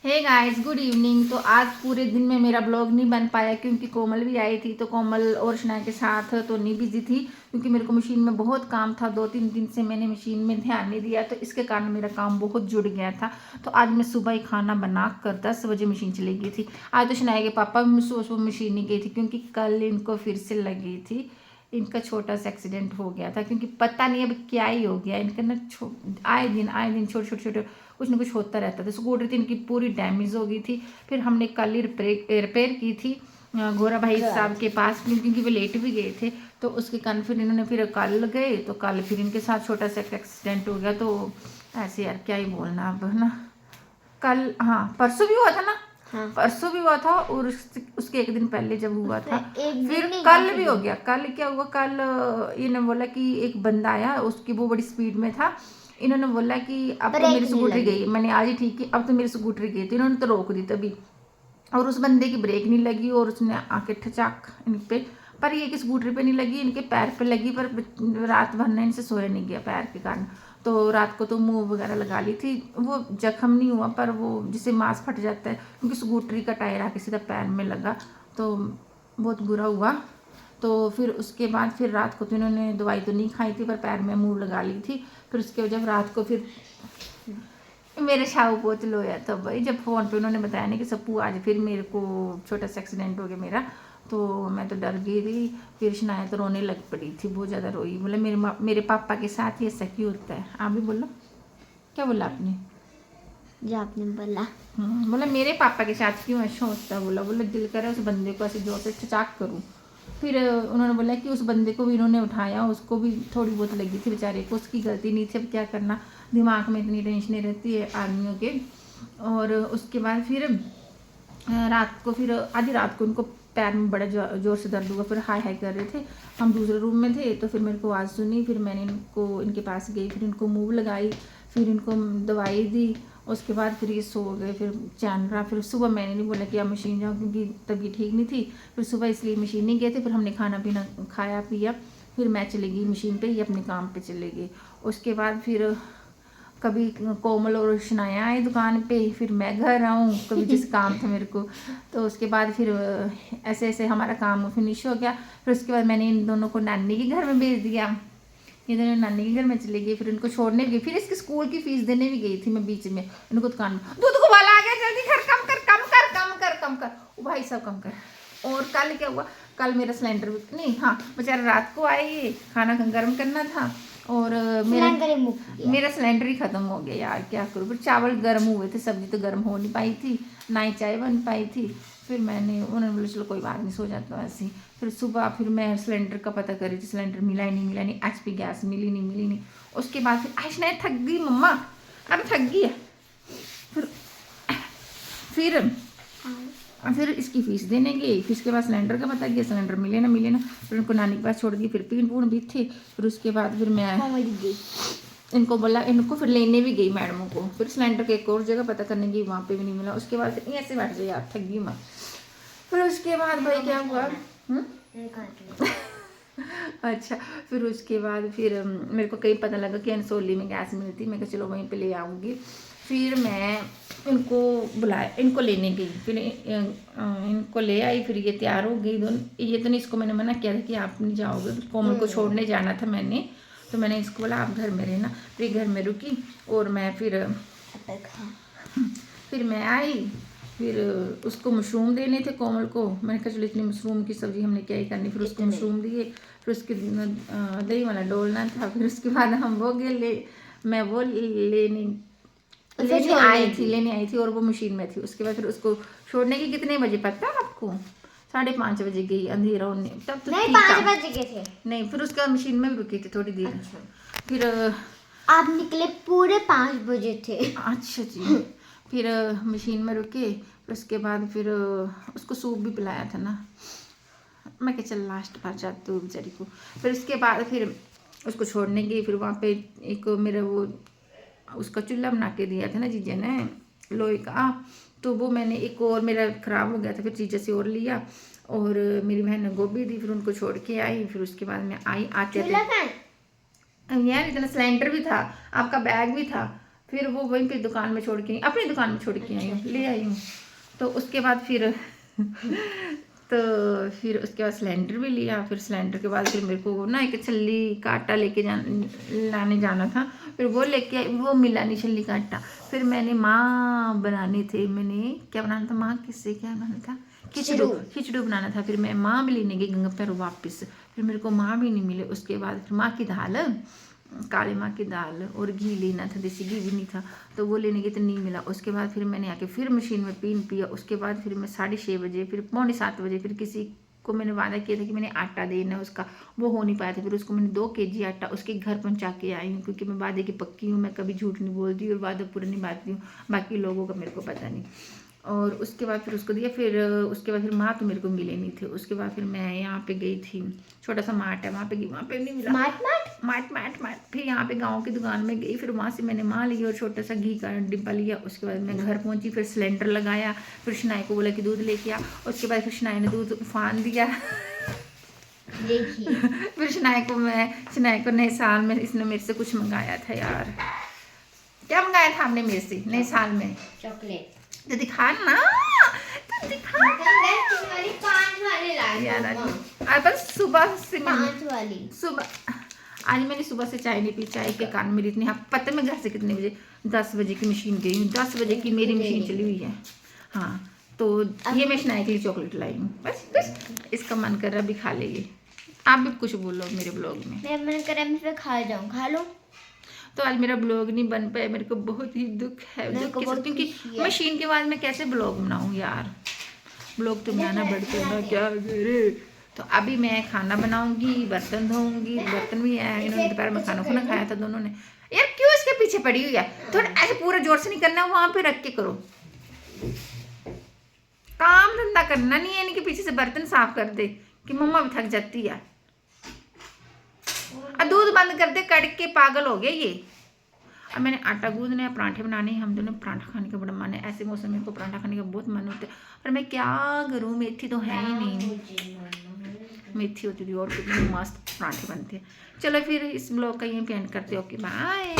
Hey guys, good evening. तो आज पूरे दिन में मेरा ब्लॉग नहीं बन पाया क्योंकि कोमल भी आई थी। तो कोमल और शनाया के साथ तो नहीं बिजी थी क्योंकि मेरे को मशीन में बहुत काम था। 2-3 दिन से मैंने मशीन में ध्यान नहीं दिया तो इसके कारण मेरा काम बहुत जुड़ गया था। तो आज मैं सुबह ही खाना बना कर 10 बजे मशीन चली गई थी। आज तो शनाया के पापा भी सुबह सुबह मशीन नहीं गई थी क्योंकि कल इनको फिर से लगी थी। इनका छोटा सा एक्सीडेंट हो गया था क्योंकि पता नहीं अब क्या ही हो गया इनका ना। आए दिन छोटे कुछ ना कुछ होता रहता था। स्कूटर थी इनकी पूरी डैमेज हो गई थी। फिर हमने कल ही रिपेयर की थी गोरा भाई साहब के पास क्योंकि वे लेट भी गए थे। तो उसके कारण फिर इन्होंने फिर कल गए तो कल फिर इनके साथ छोटा सा एक्सीडेंट हो गया। तो ऐसे यार क्या ही बोलना अब है ना। कल हाँ परसों भी हुआ था ना। हाँ। परसों भी हुआ था और उसके एक दिन पहले जब हुआ था फिर कल भी हो गया। कल क्या हुआ, कल इन्होंने बोला कि एक बंदा आया, उसकी वो बड़ी स्पीड में था। इन्होंने बोला कि अब तो मेरी स्कूटरी गई। मैंने आज ही ठीक है, अब तो मेरी स्कूटरी गई। तो इन्होंने तो रोक दी तभी और उस बंदे की ब्रेक नहीं लगी और उसने आके ठचाक इन पे। पर ये कि स्कूटरी पे नहीं लगी, इनके पैर पे लगी। पर रात भर ने इनसे सोया नहीं गया पैर के कारण। तो रात को तो मुंह वगैरह लगा ली थी। वो जख्म नहीं हुआ पर वो जिसे मांस फट जाता है क्योंकि स्कूटरी का टायर आके सीधा पैर में लगा। तो बहुत बुरा हुआ। तो फिर उसके बाद फिर रात को तो इन्होंने दवाई तो नहीं खाई थी पर पैर में मुंह लगा ली थी। फिर उसके जब रात को फिर मेरे शाहू पोत लोया था भाई, जब फ़ोन पे उन्होंने बताया नहीं कि सप्पू आज फिर मेरे को छोटा सा एक्सीडेंट हो गया मेरा। तो मैं तो डर गई थी। फिर शनाया तो रोने लग पड़ी थी, बहुत ज़्यादा रोई। बोले मेरे पापा के साथ ही ऐसा क्यों होता है। आप भी बोलो, क्या बोला आपने? जो आपने बोला बोला मेरे पापा के साथ क्यों ऐसा होता है। बोला दिल करे उस बंदे को ऐसे जोर से ठचाक करूँ। फिर उन्होंने बोला कि उस बंदे को भी इन्होंने उठाया, उसको भी थोड़ी बहुत लगी थी बेचारे को, उसकी गलती नहीं थी। अब क्या करना, दिमाग में इतनी टेंशन रहती है आदमियों के। और उसके बाद फिर रात को फिर आधी रात को उनको पैर में बड़ा जोर से दर्द हुआ। फिर हाय हाय कर रहे थे, हम दूसरे रूम में थे। तो फिर मेरे को आवाज़ सुनी, फिर मैंने इनको इनके पास गई, फिर इनको मूव लगाई, फिर इनको दवाई दी। उसके बाद फिर ये सो गए, फिर चैन रहा। फिर सुबह मैंने नहीं बोला कि आप मशीन जाओ क्योंकि तबीयत ठीक नहीं थी। फिर सुबह इसलिए मशीन नहीं गए थे। फिर हमने खाना पीना खाया पिया, फिर मैं चली गई मशीन पे, ये अपने काम पे चले गए। उसके बाद फिर कभी कोमल और शनाया आए दुकान पे, फिर मैं घर आऊँ, कभी जिस काम था मेरे को। तो उसके बाद फिर ऐसे ऐसे हमारा काम फिनिश हो गया। फिर उसके बाद मैंने इन दोनों को नानी के घर में भेज दिया। ये दोनों नानी के घर में चली गई, फिर इनको छोड़ने भी गई। फिर इसकी स्कूल की फीस देने भी गई थी मैं बीच में। इनको दुकान में दूध को वाला आ गया, जल्दी कर, कम कर कम कर कम कर कम कर। ओ भाई साहब कम कर। और कल क्या हुआ, कल मेरा सिलेंडर नहीं, हाँ बेचारा रात को आए, खाना गर्म करना था और मेरा सिलेंडर ही ख़त्म हो गया यार, क्या करूँ। फिर चावल गर्म हुए थे, सब्जी तो गर्म हो नहीं पाई थी, ना ही चाय बन पाई थी। फिर उन्होंने बोला चलो कोई बात नहीं, सो जाता हूँ ऐसे ही। फिर सुबह फिर मैं सिलेंडर का पता कर रही थी, सिलेंडर मिला ही नहीं, HP गैस मिली नहीं। उसके बाद फिर आयश नहीं, थक गई मम्मा, अब थक गई है। फिर इसकी फीस देने गई, फिर उसके बाद सिलेंडर का पता किया, सिलेंडर मिले ना। फिर उनको नानी के पास छोड़ दी, फिर पीन पूर्ण भी थे। फिर उसके बाद फिर मैं इनको बोला, इनको फिर लेने भी गई मैडमों को। फिर सिलेंडर के एक और जगह पता करने गई, वहाँ पे भी नहीं मिला। उसके बाद फिर ऐसे बैठ जाए यार, थक गई मैं। फिर उसके बाद भाई क्या हुआ, अच्छा फिर उसके बाद फिर मेरे को कहीं पता लगा कि अनसोली में गैस मिलती, मैं कहा चलो वहीं पे ले आऊँगी। फिर मैं इनको बुलाया, इनको लेने गई, फिर इनको ले आई। फिर ये तैयार हो गई दोनों। ये तो नहीं, इसको मैंने मना किया था कि आप नहीं जाओगे, कोमल को छोड़ने जाना था मैंने। तो मैंने इसको बोला आप घर में रहना। फिर घर में रुकी और मैं फिर मैं आई। फिर उसको मशरूम देने थे कोमल को। मैंने कहा चलो इतनी मशरूम की सब्ज़ी हमने क्या ही करनी। फिर उसको मशरूम दिए, फिर उसके दही वाला डोलना था। फिर उसके बाद हम वो मैं वो लेने आई थी और वो मशीन में थी। उसके बाद फिर उसको छोड़ने की कितने बजे पता है आपको, 5:30 बजे गई, अंधेरा होने तब तो नहीं 5 बजे गए थे। नहीं, फिर उसके बाद मशीन में भी रुकी थी थोड़ी देर। अच्छा। फिर आप निकले पूरे 5 बजे थे। अच्छा जी। फिर मशीन में रुके, फिर उसके बाद फिर उसको सूप भी पिलाया था ना। मैं क्या चल लास्ट बार जाती हूँ बेचारी को। फिर उसके बाद फिर उसको छोड़ने गई। फिर वहाँ पे एक मेरा वो उसका चूल्हा बना के दिया था ना जीजा ने, लोहे का। तो वो मैंने एक और मेरा ख़राब हो गया था, फिर जीजा से और लिया। और मेरी बहन ने गोभी दी, फिर उनको छोड़ के आई। फिर उसके बाद मैं आई, आते यार इतना सिलेंडर भी था, आपका बैग भी था। फिर वो वहीं पे दुकान में छोड़ के अपनी दुकान में छोड़ के आई हूँ, ले आई हूँ। तो उसके बाद फिर तो फिर उसके बाद सिलेंडर भी लिया। फिर सिलेंडर के बाद फिर मेरे को ना एक छल्ली का आटा लेके लाने जाना था। फिर वो लेके आई, वो मिला नहीं छल्ली का आटा। फिर मैंने माँ बनाने थे, मैंने क्या बनाना था माँ, किससे क्या बनाना था, खिचड़ू बनाना था। फिर मैं माँ भी लेने गई गंगा पर वापस। फिर मेरे को माँ भी नहीं मिले। उसके बाद फिर माँ की दाल, काली माँ की दाल और घी लेना था, देसी घी भी नहीं था, तो वो लेने गई तो नहीं मिला। उसके बाद फिर मैंने आके फिर मशीन में पीन पिया। उसके बाद फिर मैं 6:30 बजे, फिर 6:45 बजे फिर किसी को मैंने वादा किया था कि मैंने आटा देना है उसका, वो हो नहीं पाया था। फिर उसको मैंने 2 kg आटा उसके घर पहुंचा के आई हूँ, क्योंकि मैं वादे की पक्की हूँ, मैं कभी झूठ नहीं बोलती और वादा पूरा निभाती हूँ। बाकी लोगों का मेरे को पता नहीं। और उसके बाद फिर उसको दिया। फिर उसके बाद फिर माँ तो मेरे को मिले नहीं थे। उसके बाद फिर मैं यहाँ पे गई थी, छोटा सा मार्ट है वहाँ पे गई, वहाँ पे नहीं मिला। मार्ट फिर यहाँ पे गांव की दुकान में गई। फिर वहाँ से मैंने माँ ली और छोटा सा घी का डिब्बा लिया। उसके बाद मैं घर पहुँची, फिर सिलेंडर लगाया। फिर शनाई को बोला कि दूध लेके आ। उसके बाद फिर शनाई ने दूध उफान दिया। फिर शनाई को नए साल में इसने मेरे से कुछ मंगाया था यार। क्या मंगाया था आपने मेरे से नए साल में? चॉकलेट। तो दिखा ना, तो दिखा यार। आज बस सुबह से 5 वाली सुबह आज मैंने सुबह से चाय नहीं पी। चाय के कारण मेरी इतनी, हाँ पता मैं घर से कितने बजे, 10 बजे की मशीन गई हूँ। 10 बजे की मेरी मशीन चली हुई है। हाँ तो ये मैं शनाई के लिए चॉकलेट लाई हूँ। बस इसका मन कर रहा, भी खा लेगी। आप भी कुछ बोलो मेरे ब्लॉग में। मेरा मन कर रहा है मैं फिर खा जाऊँ, खा लो। तो आज मेरा ब्लॉग नहीं बन पाया, मेरे को बहुत ही दुख है, क्योंकि मशीन के बाद मैं कैसे ब्लॉग बनाऊँ यार। ब्लॉग तो बनाना पड़ता है ना, क्या करे। तो अभी मैं खाना बनाऊंगी, बर्तन धोऊंगी। बर्तन भी है, इन्होंने दोपहर में खाना खाया था दोनों ने। यार क्यों इसके पीछे पड़ी हुई है? थोड़ा ऐसे पूरा जोर से नहीं करना, वहां पे रख के करो। काम धंधा करना नहीं है, इनके पीछे से बर्तन साफ कर दे कि मम्मा भी थक जाती है। दूध बंद कर दे, कड़ के पागल हो गया ये। अब मैंने आटा गूंदना है, पराठे बनाने हैं। हम दोनों पराठा खाने का बड़ा मन है, ऐसे मौसम में को पराठा खाने का बहुत मन होता है। पर मैं क्या करूँ, मेथी तो है ही नहीं। मेथी होती थी और कितनी मस्त पराठे बनते हैं। चलो फिर इस ब्लॉग का यहीं पे एंड करते हो। Okay bye.